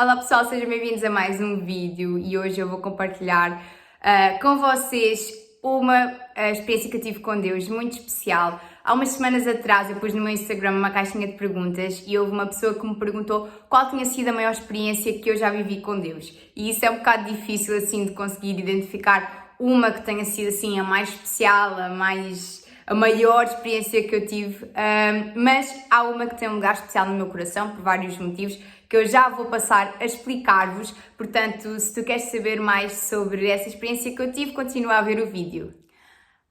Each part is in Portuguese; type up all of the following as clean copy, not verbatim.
Olá pessoal, sejam bem-vindos a mais um vídeo e hoje eu vou compartilhar com vocês uma experiência que eu tive com Deus muito especial. Há umas semanas atrás eu pus no meu Instagram uma caixinha de perguntas e houve uma pessoa que me perguntou qual tinha sido a maior experiência que eu já vivi com Deus. E isso é um bocado difícil assim de conseguir identificar uma que tenha sido assim a mais especial, a maior experiência que eu tive, mas há uma que tem um lugar especial no meu coração por vários motivos que eu já vou passar a explicar-vos. Portanto, se tu queres saber mais sobre essa experiência que eu tive, continua a ver o vídeo.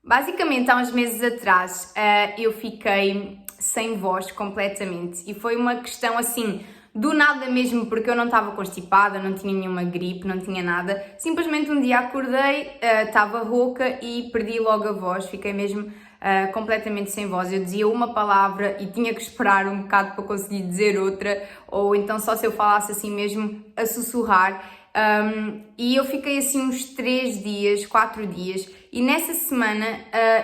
Basicamente, há uns meses atrás, eu fiquei sem voz completamente e foi uma questão assim, do nada mesmo, porque eu não estava constipada, não tinha nenhuma gripe, não tinha nada. Simplesmente um dia acordei, estava rouca e perdi logo a voz, fiquei mesmo completamente sem voz. Eu dizia uma palavra e tinha que esperar um bocado para conseguir dizer outra, ou então só se eu falasse assim mesmo a sussurrar. E eu fiquei assim uns 3 dias, 4 dias, e nessa semana,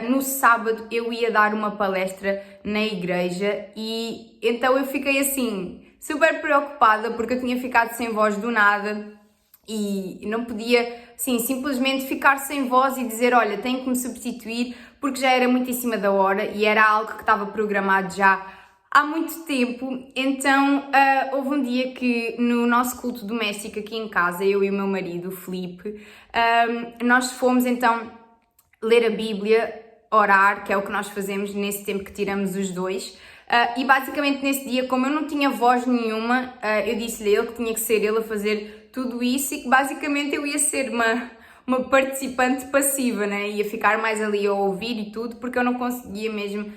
no sábado, eu ia dar uma palestra na igreja e então eu fiquei assim super preocupada porque eu tinha ficado sem voz do nada e não podia assim, simplesmente ficar sem voz e dizer olha, tenho que me substituir, porque já era muito em cima da hora e era algo que estava programado já há muito tempo. Então houve um dia que no nosso culto doméstico aqui em casa, eu e o meu marido, o Filipe, nós fomos então ler a Bíblia, orar, que é o que nós fazemos nesse tempo que tiramos os dois. E basicamente nesse dia, como eu não tinha voz nenhuma, eu disse-lhe a ele que tinha que ser ele a fazer tudo isso e que basicamente eu ia ser uma participante passiva, né? Ia ficar mais ali a ouvir e tudo, porque eu não conseguia mesmo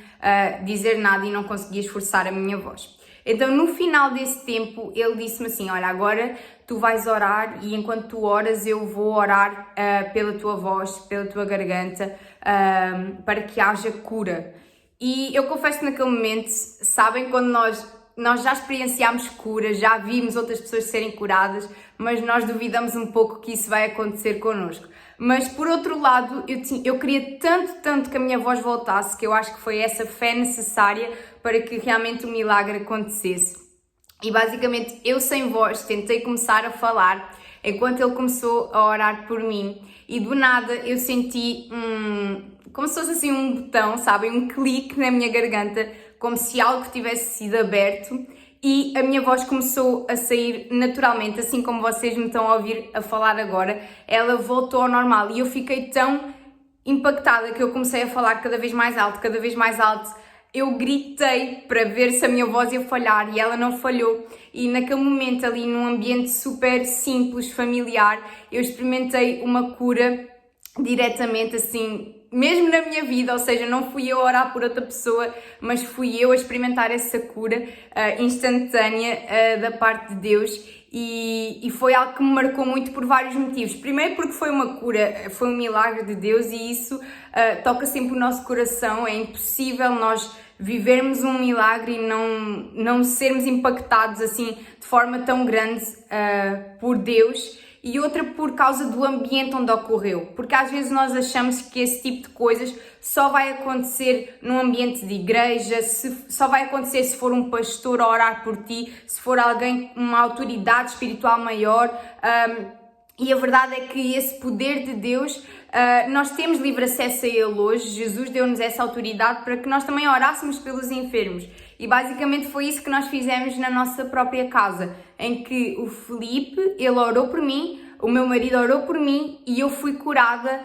dizer nada e não conseguia esforçar a minha voz. Então no final desse tempo ele disse-me assim, olha, agora tu vais orar e enquanto tu oras eu vou orar pela tua voz, pela tua garganta, para que haja cura. E eu confesso que naquele momento, sabem, quando nós já experienciámos cura, já vimos outras pessoas serem curadas, mas nós duvidamos um pouco que isso vai acontecer connosco. Mas por outro lado, eu queria tanto que a minha voz voltasse, que eu acho que foi essa fé necessária para que realmente o milagre acontecesse. E basicamente eu sem voz tentei começar a falar, enquanto ele começou a orar por mim e do nada eu senti como se fosse assim um botão, sabem, um clique na minha garganta, como se algo tivesse sido aberto e a minha voz começou a sair naturalmente, assim como vocês me estão a ouvir a falar agora, ela voltou ao normal e eu fiquei tão impactada que eu comecei a falar cada vez mais alto, eu gritei para ver se a minha voz ia falhar e ela não falhou. E naquele momento ali num ambiente super simples, familiar, eu experimentei uma cura diretamente assim, mesmo na minha vida, ou seja, não fui eu a orar por outra pessoa, mas fui eu a experimentar essa cura instantânea da parte de Deus. E foi algo que me marcou muito por vários motivos. Primeiro porque foi uma cura, foi um milagre de Deus e isso toca sempre o nosso coração. É impossível nós vivermos um milagre e não sermos impactados assim de forma tão grande por Deus. E outra por causa do ambiente onde ocorreu, porque às vezes nós achamos que esse tipo de coisas só vai acontecer num ambiente de igreja, só vai acontecer se for um pastor a orar por ti, se for alguém, uma autoridade espiritual maior, e a verdade é que esse poder de Deus, nós temos livre acesso a ele hoje. Jesus deu-nos essa autoridade para que nós também orássemos pelos enfermos. E basicamente foi isso que nós fizemos na nossa própria casa, em que o Filipe, ele orou por mim, o meu marido orou por mim e eu fui curada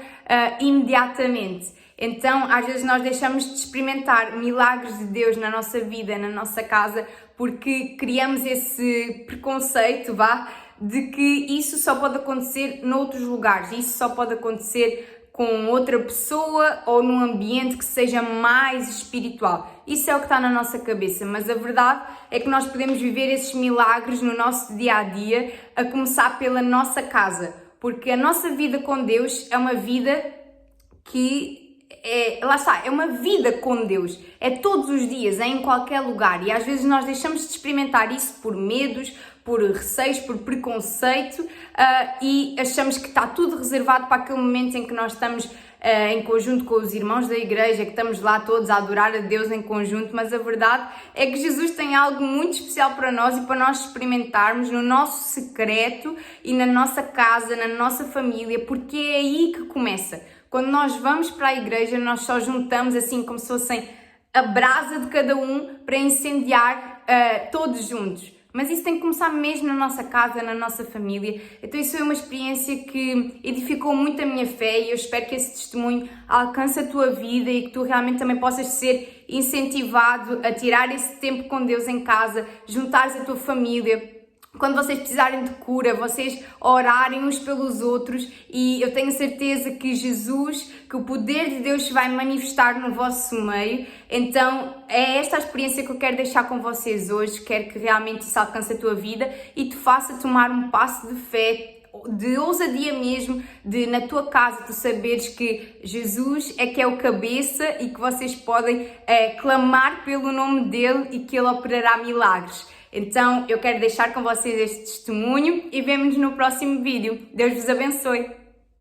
imediatamente. Então, às vezes nós deixamos de experimentar milagres de Deus na nossa vida, na nossa casa, porque criamos esse preconceito, de que isso só pode acontecer noutros lugares, isso só pode acontecer com outra pessoa ou num ambiente que seja mais espiritual. Isso é o que está na nossa cabeça, mas a verdade é que nós podemos viver esses milagres no nosso dia-a-dia, a começar pela nossa casa, porque a nossa vida com Deus é uma vida que lá está, é uma vida com Deus, é todos os dias, é em qualquer lugar, e às vezes nós deixamos de experimentar isso por medos, por receios, por preconceito, e achamos que está tudo reservado para aquele momento em que nós estamos em conjunto com os irmãos da igreja, que estamos lá todos a adorar a Deus em conjunto, mas a verdade é que Jesus tem algo muito especial para nós e para nós experimentarmos no nosso secreto e na nossa casa, na nossa família, porque é aí que começa. Quando nós vamos para a igreja, nós só juntamos assim como se fossem a brasa de cada um para incendiar todos juntos. Mas isso tem que começar mesmo na nossa casa, na nossa família. Então isso foi uma experiência que edificou muito a minha fé e eu espero que esse testemunho alcance a tua vida e que tu realmente também possas ser incentivado a tirar esse tempo com Deus em casa, juntares a tua família. Quando vocês precisarem de cura, vocês orarem uns pelos outros e eu tenho certeza que Jesus, que o poder de Deus se vai manifestar no vosso meio. Então é esta a experiência que eu quero deixar com vocês hoje. Quero que realmente isso alcance a tua vida e te faça tomar um passo de fé, de ousadia mesmo, de na tua casa tu saberes que Jesus é que é o cabeça e que vocês podem clamar pelo nome dele e que ele operará milagres. Então eu quero deixar com vocês este testemunho e vemo-nos no próximo vídeo. Deus vos abençoe!